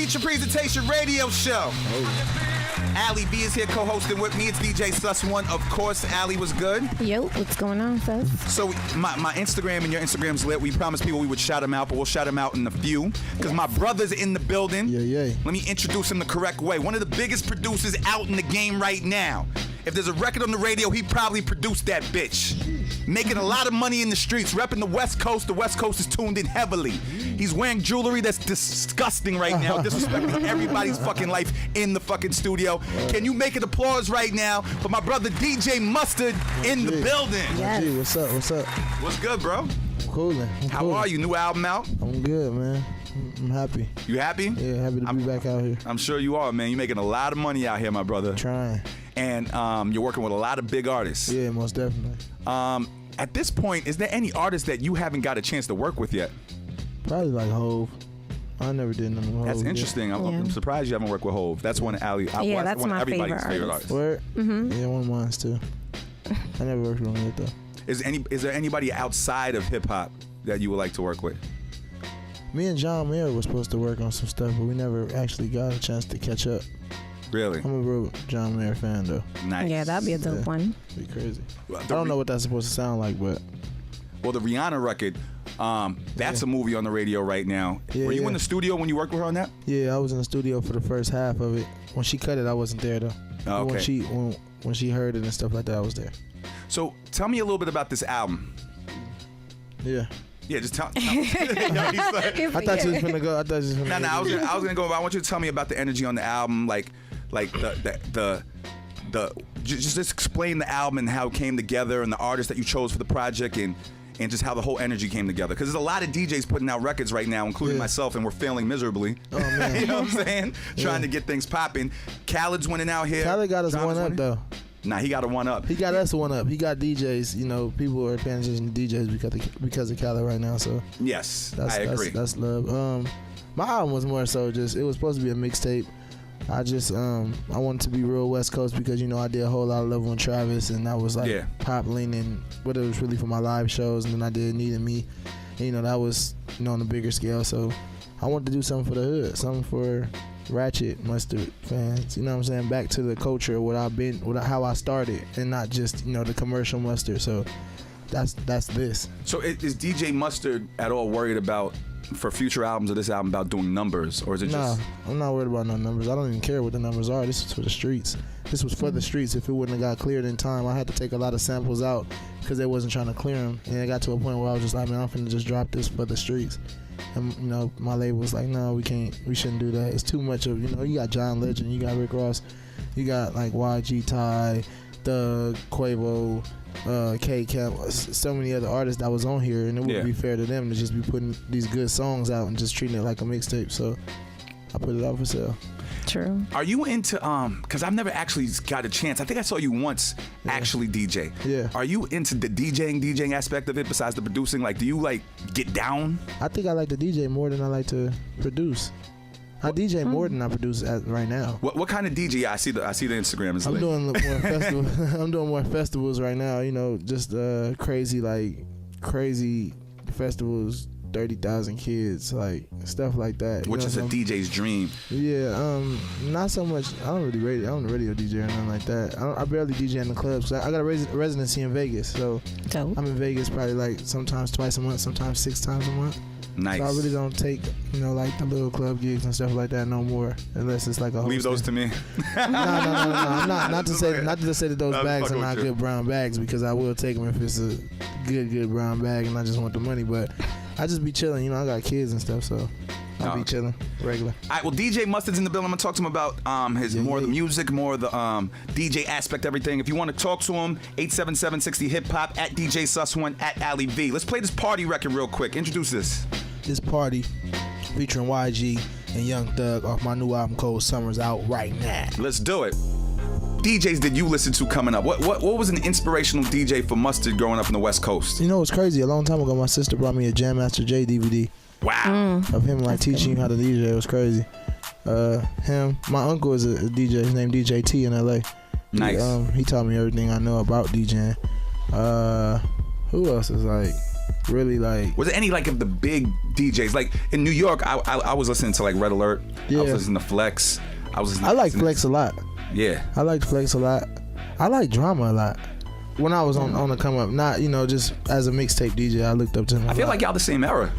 Feature Presentation Radio Show. Alyi B is here co-hosting with me. It's DJ Sus One. Of course, Alyi was good. Yo, what's going on, Sus? So my Instagram and your Instagram's lit. We promised people we would shout him out, but we'll shout him out in a few. Because my brother's in the building. Yeah. Let me introduce him the correct way. One of the biggest producers out in the game right now. If there's a record on the radio, he probably produced that bitch. Making a lot of money in the streets, repping the West Coast. The West Coast is tuned in heavily. He's wearing jewelry that's disgusting right now, disrespecting everybody's fucking life in the fucking studio. Can you make an applause right now for my brother DJ Mustard in the building? Yes. G, what's up? What's good, bro? Coolin'. How are you? New album out? I'm good, man. I'm happy. You happy? Yeah, happy to be back out here. I'm sure you are, man. You're making a lot of money out here, my brother. Trying. And you're working with a lot of big artists. Yeah, most definitely. At this point, is there any artist that you haven't got a chance to work with yet? Probably like Hove. I never did none of Hove. That's interesting. I'm surprised you haven't worked with Hove. That's one of Alyi. Yeah, that's one of my everybody's favorite artists. Word? Mm-hmm. Yeah, one of mine too. I never worked with him yet though. Is there anybody outside of hip hop that you would like to work with? Me and John Mayer were supposed to work on some stuff, but we never actually got a chance to catch up. Really? I'm a real John Mayer fan though. Nice. Yeah, that'd be a dope one. Be crazy. Well, I don't know what that's supposed to sound like, but well, the Rihanna record, that's a movie on the radio right now. Yeah, Were you in the studio when you worked with her on that? Yeah, I was in the studio for the first half of it. When she cut it, I wasn't there though. Oh, okay. When she heard it and stuff like that, I was there. So tell me a little bit about this album. Yeah. Yeah, just tell. I thought you was gonna go. No, I was gonna go. But I want you to tell me about the energy on the album, like the just explain the album and how it came together and the artists that you chose for the project and just how the whole energy came together. Because there's a lot of DJs putting out records right now, including myself, and we're failing miserably. Oh man, you know what I'm saying? Trying to get things popping. Khaled's winning out here. Khaled got us one up though. Nah, he got a one up. He got us one up. He got DJs. You know, people are paying attention to DJs because of Khaled right now. So yes, I agree. That's love. My album was more so just, it was supposed to be a mixtape. I just I wanted to be real West Coast because, you know, I did a whole lot of love on Travis, and that was like pop leaning, but it was really for my live shows. And then I did Need Me, and, you know, that was, you know, on a bigger scale. So I wanted to do something for the hood, something for Ratchet Mustard fans, you know what I'm saying, back to the culture of what I've been, how I started, and not just, you know, the commercial Mustard. So that's this. So is DJ Mustard at all worried about, for future albums or this album, about doing numbers, or is it just? Nah, I'm not worried about no numbers. I don't even care what the numbers are. This is for the streets. This was for the streets. If it wouldn't have got cleared in time, I had to take a lot of samples out because they wasn't trying to clear them, and it got to a point where I was just like, man, I'm finna just drop this for the streets. And, you know, my label was like, no, we shouldn't do that. It's too much of, you know, you got John Legend, you got Rick Ross, you got like YG Ty, Thug, Quavo, K-Camp, so many other artists that was on here, and it wouldn't be fair to them to just be putting these good songs out and just treating it like a mixtape. So I put it out for sale. True. Are you into because I've never actually got a chance. I think I saw you once actually DJ. Yeah. Are you into the DJing aspect of it besides the producing? Like, do you like get down? I think I like to DJ more than I like to produce. I DJ more than I produce right now. What kind of DJ? I see the Instagram is. I'm doing more festivals. I'm doing more festivals right now. You know, just crazy festivals. 30,000 kids, like stuff like that. Which is a DJ's dream. Yeah, not so much. I don't radio DJ or nothing like that. I barely DJ in the clubs. I got a residency in Vegas, so dope. I'm in Vegas probably like sometimes twice a month, sometimes 6 times a month. Nice. So I really don't take, you know, like the little club gigs and stuff like that no more, unless it's like a leave those to me. No. I'm not to say that those bags are not good brown bags, because I will take them if it's a good brown bag and I just want the money, but I just be chilling, you know. I got kids and stuff, so I'll be chilling regular. All right, well, DJ Mustard's in the building. I'm gonna talk to him about his the music, more the DJ aspect, everything. If you want to talk to him, 877-60-HIP-HOP, at DJ Sus1, at Alyi V. Let's play this party record real quick. Introduce this. This Party, featuring YG and Young Thug, off my new album Cold Summer's out right now. Let's do it. DJs did you listen to coming up? What was an inspirational DJ for Mustard growing up in the West Coast? You know, it's crazy. A long time ago, my sister brought me a Jam Master Jay DVD. Wow. Of him like teaching you how to DJ. It was crazy. My uncle is a DJ. His name DJ T in LA. Nice. He taught me everything I know about DJing. Who else is like? really like. Was there any like of the big DJs? Like in New York, I was listening to like Red Alert. Yeah. I was listening to Flex. I like Flex a lot. Yeah. I like Flex a lot. I like Drama a lot. When I was on the come up, not just as a mixtape DJ, I looked up to him. I feel like y'all the same era.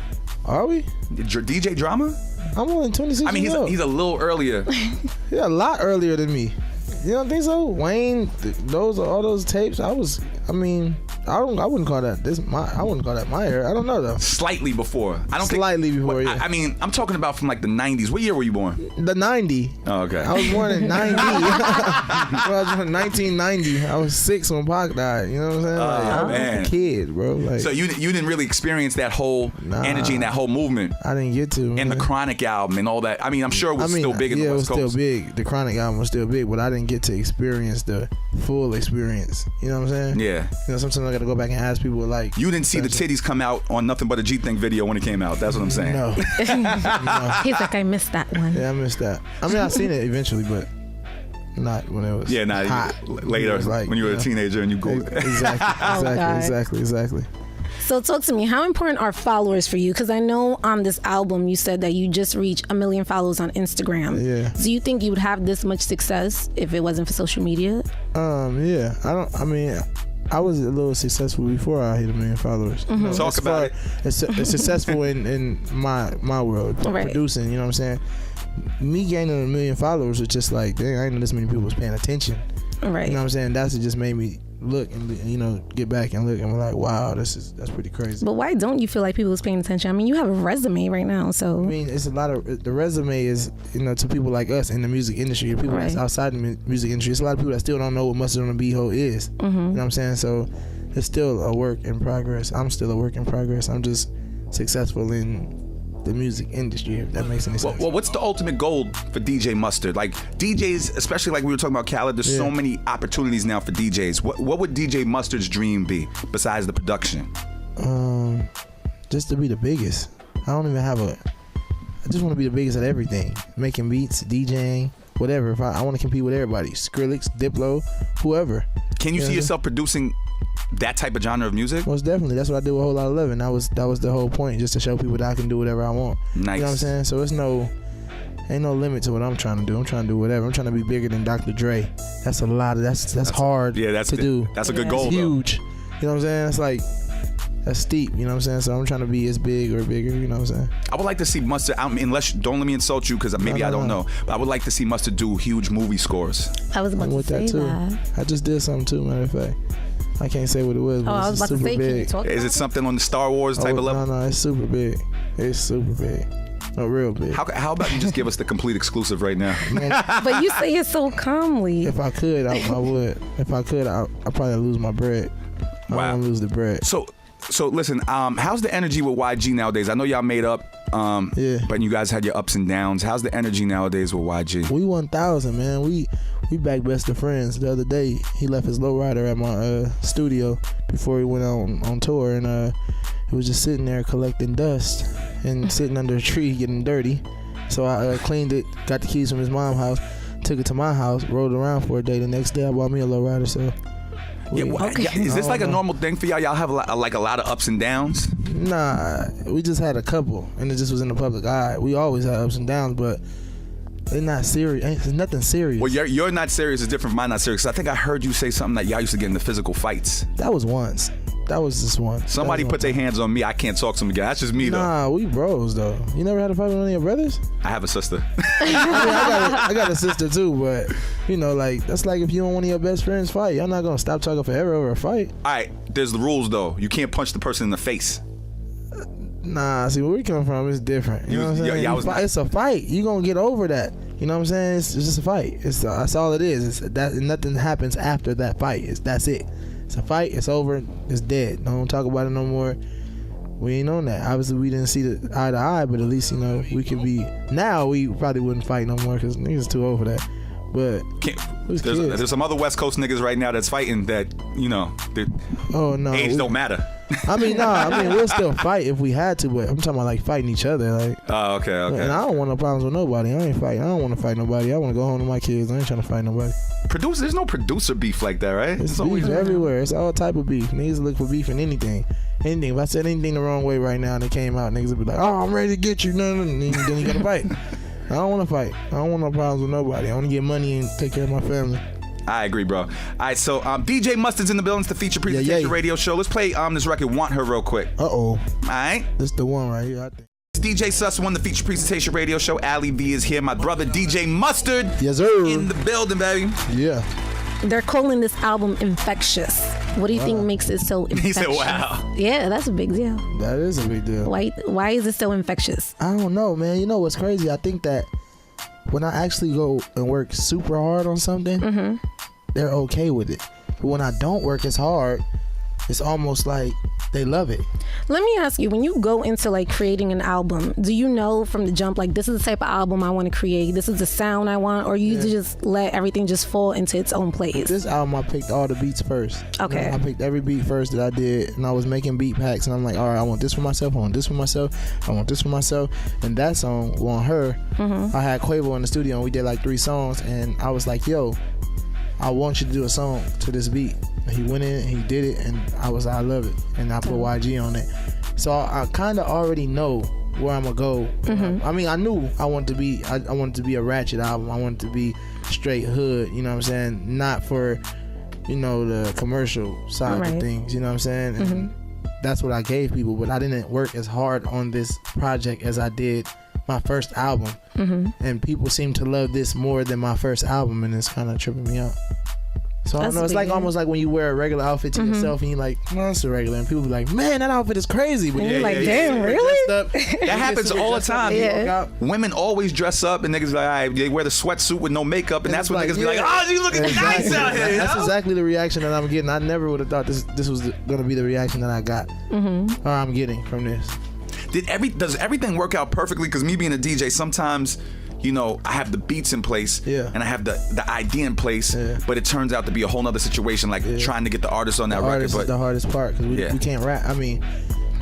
Are we? DJ Drama? I'm only 26 I mean, years old. he's a little earlier. Yeah, a lot earlier than me. You don't think so? Wayne, all those tapes. I wouldn't call that I wouldn't call that my era. I don't know though. Slightly before. I don't Slightly think, before. Yeah. I mean, I'm talking about from like the 90s. What year were you born? The 90. Oh, okay. I was born in 90. I was born in 1990. I was 6 when Pac died. You know what I'm saying? I was man. a kid, bro. Like, So you didn't really experience that whole energy and that whole movement. I didn't get to. And the Chronic album and all that. I mean, I'm sure it was still big in the West Coast. Yeah, it was still big. The Chronic album was still big, but I didn't get to experience the full experience. You know what I'm saying? Yeah. Sometimes I got to go back and ask people like. You didn't see the titties come out on Nothing But a G Thing video when it came out. That's what I'm saying. No. He's like, I missed that one. Yeah, I missed that. I mean, I've seen it eventually, but not when it was hot. Later, Like, when you were a teenager and you go. Exactly. So talk to me. How important are followers for you? Because I know on this album you said that you just reached 1 million followers on Instagram. Yeah. Do you think you would have this much success if it wasn't for social media? Yeah. I was a little successful before I hit 1 million followers. Mm-hmm. Talk about it. It's successful in my world, Right. producing. You know what I'm saying? Me gaining 1 million followers was just like, dang, I didn't know this many people was paying attention. Right. You know what I'm saying? That's what just made me look and get back and look and we're like, wow, that's pretty crazy. But why don't you feel like people was paying attention? I mean, you have a resume right now, so. I mean, it's a lot of the resume is to people like us in the music industry, people that's outside the music industry. It's a lot of people that still don't know what Mustard on a Beat-Hole is. Mm-hmm. You know what I'm saying? So it's still a work in progress. I'm still a work in progress. I'm just successful in the music industry, if that makes any sense. Well, what's the ultimate goal for DJ Mustard? Like DJs, especially like we were talking about Khaled, there's so many opportunities now for DJs. What would DJ Mustard's dream be besides the production? Just to be the biggest. I don't even have I just want to be the biggest at everything. Making beats, DJing, whatever. If I want to compete with everybody. Skrillex, Diplo, whoever. Can you see yourself producing that type of genre of music? Most definitely. That's what I did with Whole Lot of Lovin'. That was the whole point, just to show people that I can do whatever I want. Nice. You know what I'm saying? So ain't no limit to what I'm trying to do. I'm trying to do whatever. I'm trying to be bigger than Dr. Dre. That's a lot of that's hard to do. That's a good goal. It's huge. You know what I'm saying? It's like that's steep, you know what I'm saying? So I'm trying to be as big or bigger, you know what I'm saying? I would like to see Mustard, don't let me insult you because maybe I don't know, but I would like to see Mustard do huge movie scores. I was about to say that. I just did something too, matter of fact. I can't say what it was, but I was it's about to super say, can you big. talk Is it something on the Star Wars type of level? No, it's super big. It's super big. No, real big. How about you just give us the complete exclusive right now? But you say it so calmly. If I could, I would. If I could, I'd probably lose my bread. I Wow. don't want to lose the bread. So listen, how's the energy with YG nowadays? I know y'all made up, but you guys had your ups and downs. How's the energy nowadays with YG? We 1,000, man. We back best of friends. The other day, he left his lowrider at my studio before he went on tour, and he was just sitting there collecting dust and sitting under a tree getting dirty. So I cleaned it, got the keys from his mom's house, took it to my house, rode around for a day. The next day, I bought me a lowrider. So. Is this like a normal thing for y'all? Y'all have a lot of ups and downs? Nah, we just had a couple, and it just was in the public eye. We always had ups and downs, but they're not serious. It's nothing serious. Well, you're not serious is different from mine not serious. I think I heard you say something that y'all used to get into physical fights. That was once. That was just one. Somebody put their hands on me. I can't talk to them again. That's just me, though. Nah, we bros, though. You never had a fight with one of your brothers? I have a sister. I got a sister, too, but, that's like if you and one of your best friends fight. Y'all not going to stop talking forever over a fight. All right, there's the rules, though. You can't punch the person in the face. Nah, see, where we come from is different. You know what I'm saying? It's a fight. You going to get over that. You know what I'm saying? It's just a fight. That's all it is. Nothing happens after that fight. That's it. It's a fight. It's over. It's dead. Don't talk about it no more. We ain't on that. Obviously, we didn't see the eye to eye, but at least we could be. Now we probably wouldn't fight no more because niggas too old for that. But there's some other West Coast niggas right now that's fighting that, age don't matter. I mean, we'll still fight if we had to, but I'm talking about like fighting each other. Like, oh, okay. And I don't want no problems with nobody. I ain't fighting. I don't want to fight nobody. I want to go home to my kids. I ain't trying to fight nobody. There's no producer beef like that, right? It's beef everywhere. It's all type of beef. Niggas look for beef in anything. If I said anything the wrong way right now and it came out, niggas would be like, "Oh, I'm ready to get you." No. Then you gotta fight. I don't want to fight. I don't want no problems with nobody. I want to get money and take care of my family. I agree, bro. All right, so DJ Mustard's in the building. It's the feature presentation radio show. Let's play this record, Want Her, real quick. Uh-oh. All right. This the one right here, I think. It's DJ Sus won the feature presentation radio show. Alyi V is here. My brother DJ Mustard. Yes, sir. In the building, baby. Yeah. They're calling this album infectious. What do you think makes it so infectious? He said, wow. Yeah, that's a big deal. That is a big deal. Why is it so infectious? I don't know, man. You know what's crazy? I think that when I actually go and work super hard on something, they're okay with it. But when I don't work as hard, it's almost like they love it. Let me ask you, when you go into like creating an album, do you know from the jump, like, this is the type of album I want to create, this is the sound I want, or you just let everything just fall into its own place? This album, I picked all the beats first. Okay. I picked every beat first that I did, and I was making beat packs, and I'm like, all right, I want this for myself, I want this for myself, I want this for myself. And that song, Want Her, I had Quavo in the studio, and we did like 3 songs, and I was like, yo, I want you to do a song to this beat. He went in, he did it, and I love it. And I put YG on it. So I kind of already know where I'm gonna go. I mean, I knew I wanted to be a ratchet album. I wanted to be straight hood, you know what I'm saying? Not for, the commercial side of things, you know what I'm saying? And that's what I gave people, but I didn't work as hard on this project as I did my first album. And people seem to love this more than my first album, and it's kind of tripping me out. So I don't know, it's like almost like when you wear a regular outfit to yourself and you're like, no, it's a regular, and people be like, man, that outfit is crazy. But you're like, damn, really? That happens all the time. Women always dress up, and niggas be like, all right, they wear the sweatsuit with no makeup, and that's when niggas be like, oh, you looking nice out here. That's exactly the reaction that I'm getting. I never would have thought this was gonna be the reaction that I got, or I'm getting from this. Does everything work out perfectly? Because me being a DJ, sometimes, I have the beats in place, and I have the idea in place, but it turns out to be a whole nother situation, like trying to get the artist on that record. But the hardest part, because we can't rap. I mean,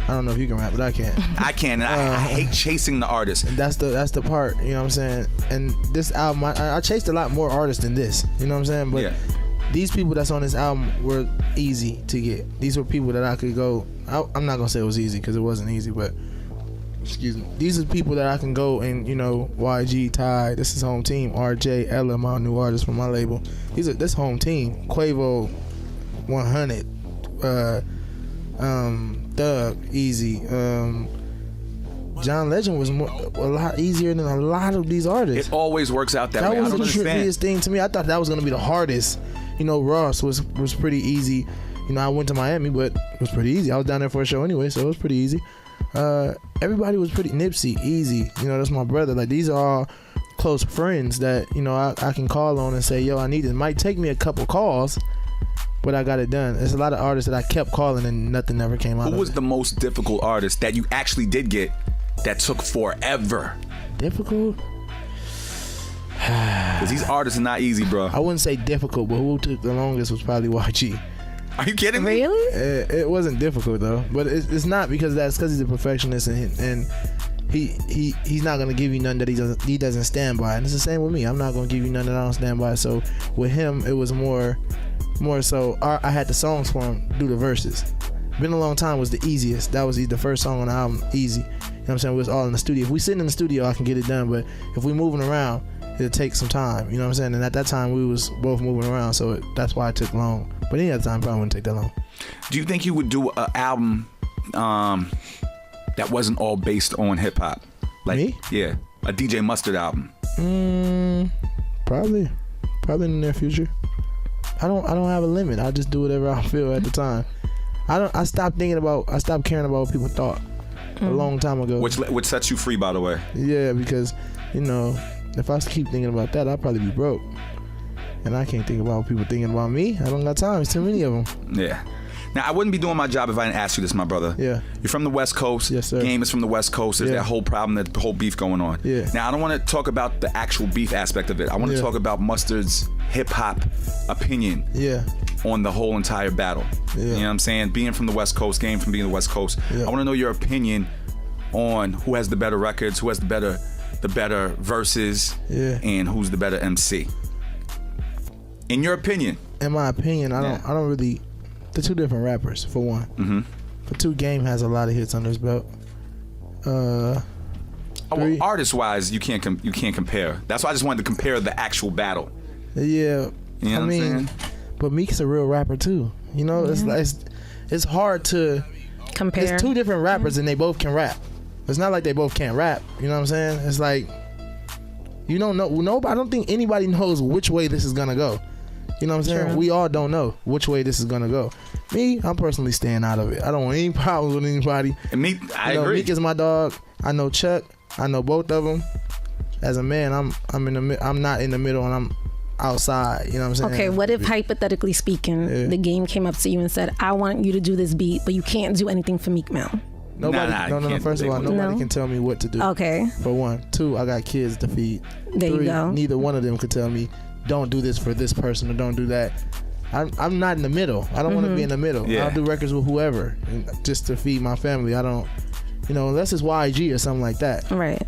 I don't know if you can rap, but I can. I can, and I hate chasing the artist. And that's the part, you know what I'm saying? And this album, I chased a lot more artists than this, you know what I'm saying? But these people that's on this album were easy to get. These were people that I could go, I'm not gonna say it was easy, because it wasn't easy, but excuse me. These are people that I can go and, YG, Ty, this is home team, RJ, Ella, my new artist from my label. This home team. Quavo, 100, Thug, Easy. John Legend was a lot easier than a lot of these artists. It always works out that way. That was the trickiest thing to me. I thought that was gonna be the hardest. Ross was pretty easy. I went to Miami, but it was pretty easy. I was down there for a show anyway, so it was pretty easy. Everybody was pretty Nipsey, easy. That's my brother. Like, these are all close friends that, I can call on and say, yo, I need it. It might take me a couple calls, but I got it done. There's a lot of artists that I kept calling and nothing ever came out of it. Who was the most difficult artist that you actually did get that took forever? Difficult? Because these artists are not easy, bro. I wouldn't say difficult, but who took the longest was probably YG. Are you kidding me? Really? It wasn't difficult though, but it's not because he's a perfectionist and he's not gonna give you nothing that he doesn't stand by, and it's the same with me. I'm not gonna give you nothing that I don't stand by. So with him, it was more so I had the songs for him, do the verses. Been a Long Time was the easiest. That was the first song on the album, easy. You know what I'm saying? We was all in the studio. If we sitting in the studio, I can get it done, but if we moving around, it'll take some time. You know what I'm saying? And at that time, we was both moving around, so that's why it took long. But any other time, probably wouldn't take that long. Do you think you would do an album that wasn't all based on hip hop? Like, me? Yeah, a DJ Mustard album. Probably in the near future. I don't have a limit. I just do whatever I feel at the time. I stopped caring about what people thought a long time ago. Which sets you free, by the way. Yeah, because if I keep thinking about that, I'll probably be broke. And I can't think about people thinking about me. I don't got time. It's too many of them. Yeah. Now, I wouldn't be doing my job if I didn't ask you this, my brother. Yeah. You're from the West Coast. Yes, sir. Game is from the West Coast. There's that whole problem, that whole beef going on. Yeah. Now, I don't want to talk about the actual beef aspect of it. I want to talk about Mustard's hip-hop opinion on the whole entire battle. Yeah. You know what I'm saying? Being from the West Coast, Game from being the West Coast. Yeah. I want to know your opinion on who has the better records, who has the better verses, and who's the better MC. In your opinion. In my opinion, I don't really. They're two different rappers, for one. Mm-hmm. For two, Game has a lot of hits under his belt. Artist-wise, you can't compare. That's why I just wanted to compare the actual battle. Yeah, you know what I'm saying? But Meek's a real rapper too. You know, it's hard to compare. It's two different rappers and they both can rap. It's not like they both can't rap. You know what I'm saying? It's like you don't know. No, I don't think anybody knows which way this is gonna go. You know what I'm saying? True. We all don't know which way this is gonna go. Me, I'm personally staying out of it. I don't want any problems with anybody. And Meek, I agree. Meek is my dog. I know Chuck. I know both of them. As a man, I'm not in the middle and I'm outside. You know what I'm saying? Okay, what if hypothetically speaking, the Game came up to you and said, "I want you to do this beat, but you can't do anything for Meek Mill." Nobody. No. First of all, nobody can tell me what to do. Okay. For one, two, I got kids to feed. There Three, you go. Neither one of them could tell me, don't do this for this person or don't do that. I'm not in the middle. I don't want to be in the middle. Yeah. I'll do records with whoever just to feed my family. I don't, unless it's YG or something like that. Right.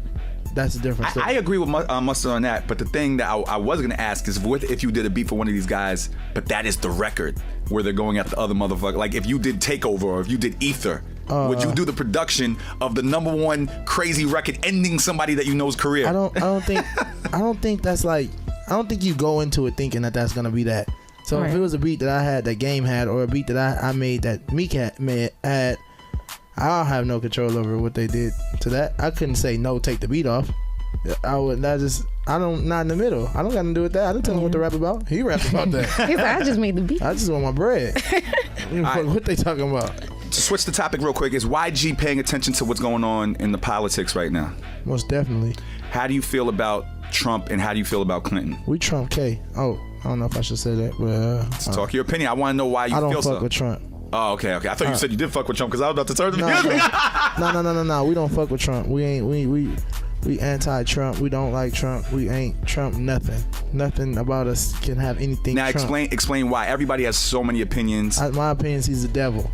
That's a different story. I agree with Mustard on that, but the thing that I was going to ask is if you did a beat for one of these guys, but that is the record where they're going at the other motherfucker. Like if you did Takeover or if you did Ether, would you do the production of the #1 crazy record ending somebody that you know's career? I don't think that's like, I don't think you go into it thinking that that's going to be that. So if it was a beat that I had, that Game had, or a beat that I made that Meek had, I'll have no control over what they did to that. I couldn't say no, take the beat off. Not in the middle. I don't got to do with that. I didn't tell him what to rap about. He rapped about that. He said, I just made the beat. I just want my bread. What they talking about? To switch the topic real quick, is YG paying attention to what's going on in the politics right now? Most definitely. How do you feel about Trump and how do you feel about Clinton? We Trump K. Oh, I don't know if I should say that, but talk your opinion. I want to know why you feel so. I don't fuck with Trump. Oh, okay. I thought you said you did fuck with Trump because I was about to turn the music. No. We don't fuck with Trump. We anti-Trump. We don't like Trump. We ain't Trump nothing. Nothing about us can have anything Now Trump. explain why. Everybody has so many opinions. My opinion is he's the devil.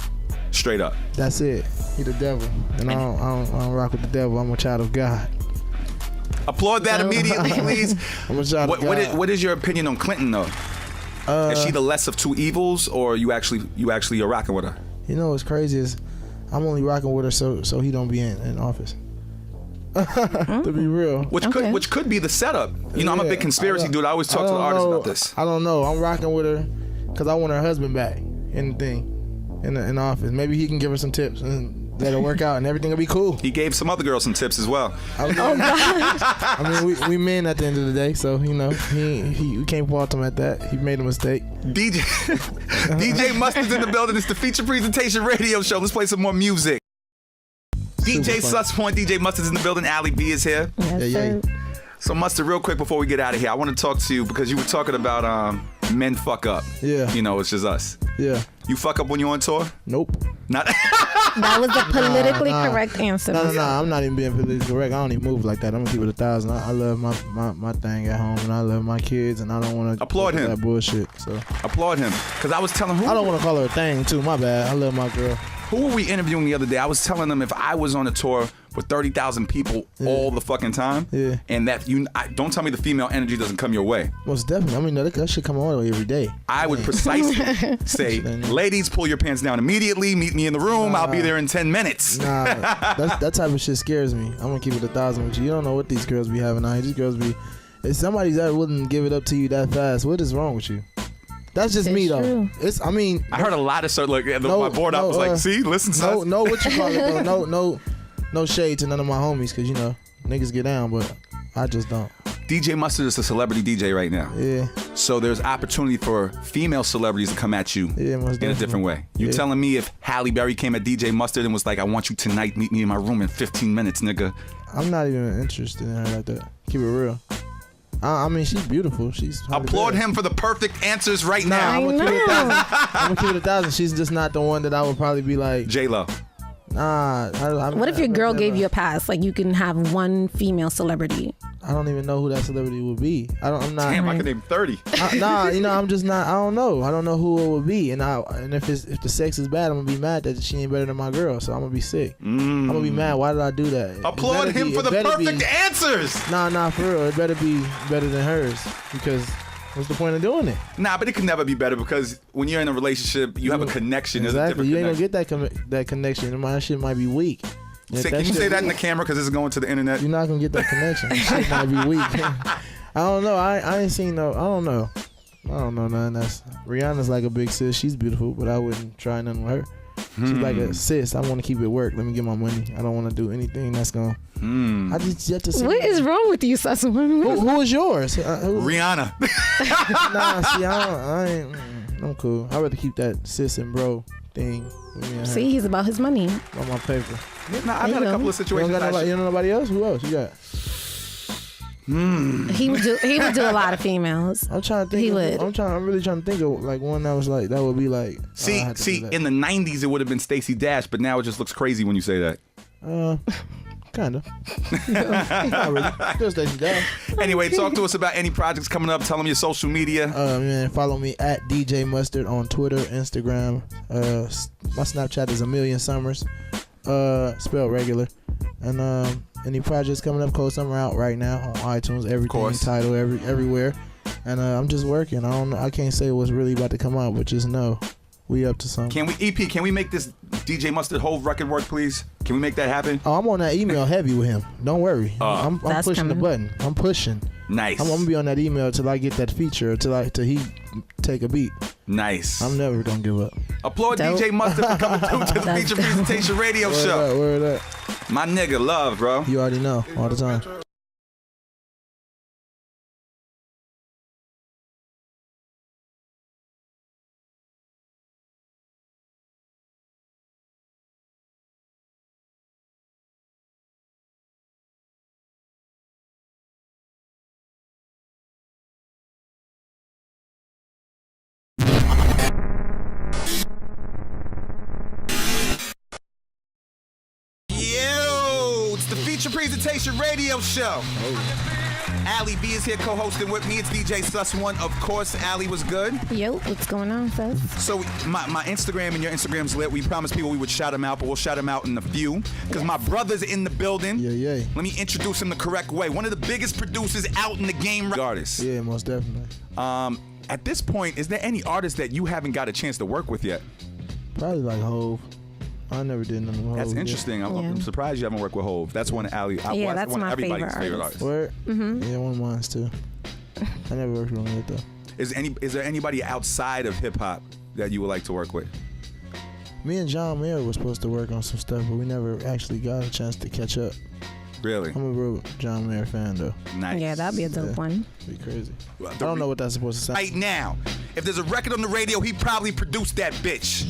Straight up. That's it. He's the devil. And I don't rock with the devil. I'm a child of God. Applaud that immediately, please. I'm a child of God. What is your opinion on Clinton though? Is she the less of two evils, or you actually are rocking with her? You know what's crazy is I'm only rocking with her so he don't be in office. To be real. Which could be the setup. I'm a big conspiracy dude. I always talk to the artists about this. I don't know. I'm rocking with her because I want her husband back in the thing, in the office. Maybe he can give her some tips and that'll work out and everything will be cool. He gave some other girls some tips as well. I mean, we men at the end of the day, so we can't fault him at that. He made a mistake. DJ Mustard's in the building. It's the feature presentation radio show. Let's play some more music. DJ Suspoint, DJ Mustard's in the building. Alyi B is here. Yes, sir. So Mustard, real quick before we get out of here, I want to talk to you because you were talking about men fuck up. Yeah. It's just us. Yeah. You fuck up when you're on tour? Nope. Not. That was the politically correct answer. No. I'm not even being politically correct. I don't even move like that. I'm gonna keep it 1,000. I love my thing at home, and I love my kids, and I don't want to applaud him. That bullshit. So applaud him because I was telling I don't want to call her a thing too. My bad. I love my girl. Who were we interviewing the other day? I was telling them if I was on a tour with 30,000 people all the fucking time, and that don't tell me the female energy doesn't come your way. Most definitely. I mean, that shit come on every day. I would precisely say, ladies, pull your pants down immediately. Meet me in the room. I'll be there in 10 minutes. Nah, that type of shit scares me. I'm gonna keep it 1,000 with you. You don't know what these girls be having out here. These girls be. If somebody's that wouldn't give it up to you that fast, what is wrong with you? That's just me though. True. I heard a lot of stuff. Like my board up was like, see, listen, son. No, what you call it though? No shade to none of my homies, cause niggas get down, but I just don't. DJ Mustard is a celebrity DJ right now. Yeah. So there's opportunity for female celebrities to come at you in a different way. You telling me if Halle Berry came at DJ Mustard and was like, I want you tonight, meet me in my room in 15 minutes, nigga. I'm not even interested in her like that. Keep it real. I mean, she's beautiful. She's applaud him for the perfect answers right now. I'm gonna keep it 1,000. She's just not the one that I would probably be like J-Lo. Nah. What if your girl gave you a pass? Like you can have one female celebrity. I don't even know who that celebrity would be. I'm not. Damn, I could name 30. I'm just not. I don't know. I don't know who it would be. And if the sex is bad, I'm gonna be mad that she ain't better than my girl. So I'm gonna be sick. I'm gonna be mad. Why did I do that? Applaud him for the perfect answers. Nah, for real. It better be better than hers because. What's the point of doing it? Nah, but it can never be better because when you're in a relationship, you have a connection. Exactly. You ain't gonna get that connection. My shit might be weak. Can you say that in the camera because this is going to the internet? You're not gonna get that connection. Shit might be weak. I don't know. I ain't seen no. I don't know nothing. Rihanna's like a big sis. She's beautiful, but I wouldn't try nothing with her. She's like a sis. I want to keep it work. Let me get my money. I don't want to do anything that's gonna. I just yet to see. What is wrong with you, Sasson? Who is yours? Rihanna. Nah, see, I ain't. I'm cool. I'd rather keep that sis and bro thing. See, he's about his money. On my paper. Nah, I've had a couple of situations. You don't know nobody else? Who else you got? He would do a lot of females. I'm trying to think. I'm really trying to think of like one that was like that would be like. See, in the '90s it would have been Stacey Dash, but now it just looks crazy when you say that. Kinda. Not really. Still Stacey Dash. Anyway, talk to us about any projects coming up. Tell them your social media. Man, follow me at DJ Mustard on Twitter, Instagram. My Snapchat is @1,000,000summers, spelled regular. And any projects coming up, Cold Summer out right now on iTunes, everything, Tidal, everywhere. And I'm just working. I can't say what's really about to come out, but just know we up to something. Can we make this DJ Mustard Hove record work, please? Can we make that happen? Oh, I'm on that email heavy with him. Don't worry. I'm pushing the button. I'm pushing. Nice. I'm gonna be on that email till I get that feature, till he take a beat. Nice. I'm never gonna give up. Applaud DJ Mustard for coming through to the Feature Presentation Radio Show. Word up. My nigga, love, bro. You already know, all the time. Presentation Radio Show. Alyi B is here co-hosting with me. It's DJ Sus1. Of course, Alyi was good. Yo, what's going on, Sus? So my Instagram and your Instagram's lit. We promised people we would shout him out, but we'll shout him out in a few. Because my brother's in the building. Yeah. Let me introduce him the correct way. One of the biggest producers out in the game. Artists. Yeah, most definitely. At this point, is there any artist that you haven't got a chance to work with yet? Probably like Hove. I never did nothing with Hove. That's interesting. I'm surprised you haven't worked with Hove. That's one Alyi. That's one my everybody's favorite artist. Word? Mm-hmm. Yeah, one of mine too. I never worked with him yet though. Is there anybody outside of hip hop that you would like to work with? Me and John Mayer were supposed to work on some stuff, but we never actually got a chance to catch up. Really? I'm a real John Mayer fan though. Nice. Yeah, that'd be a dope one. Be crazy. I don't know what that's supposed to sound. Right now, if there's a record on the radio, he probably produced that bitch.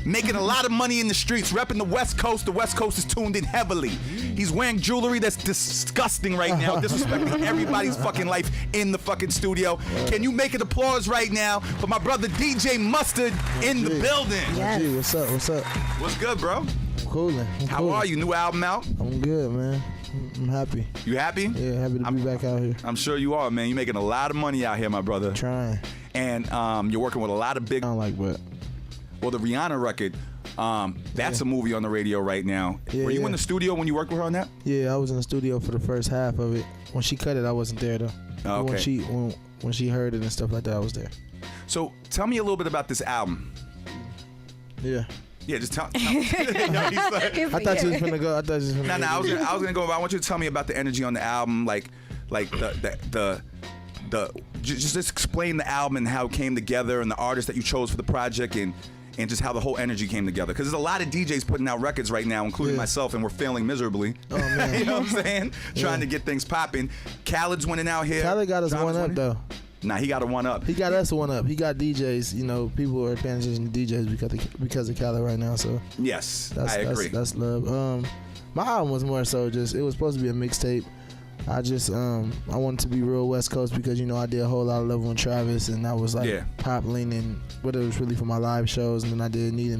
Making a lot of money in the streets, repping the West Coast. The West Coast is tuned in heavily. He's wearing jewelry that's disgusting right now, disrespecting everybody's fucking life in the fucking studio. Can you make an applause right now for my brother DJ Mustard in the building? Yes. Gee, what's up? What's good, bro? Coolin'. How are you? New album out? I'm good, man. I'm happy. You happy? Yeah, happy to be back out here. I'm sure you are, man. You're making a lot of money out here, my brother. Trying. And you're working with a lot of big. I don't like what. Well, the Rihanna record, that's a movie on the radio right now. Were you in the studio when you worked with her on that? Yeah, I was in the studio for the first half of it. When she cut it, I wasn't there though. Oh, okay. When she heard it and stuff like that, I was there. So tell me a little bit about this album. Yeah. Yeah, just tell. I thought you was gonna go. No, I was gonna go. But I want you to tell me about the energy on the album, like the just explain the album and how it came together and the artists that you chose for the project and just how the whole energy came together. Because there's a lot of DJs putting out records right now, including myself, and we're failing miserably. Oh man, you know what I'm saying? Trying to get things popping. Khaled's winning out here. Khaled got us one up though. Nah, he got a one up. He got us one up. He got DJs. You know, people are paying attention to DJs because of Khaled right now. So yes, I agree. That's love. My album was more so just, it was supposed to be a mixtape. I just I wanted to be real West Coast because I did a whole lot of Level and Travis, and that was like pop leaning, but it was really for my live shows, and then I did Need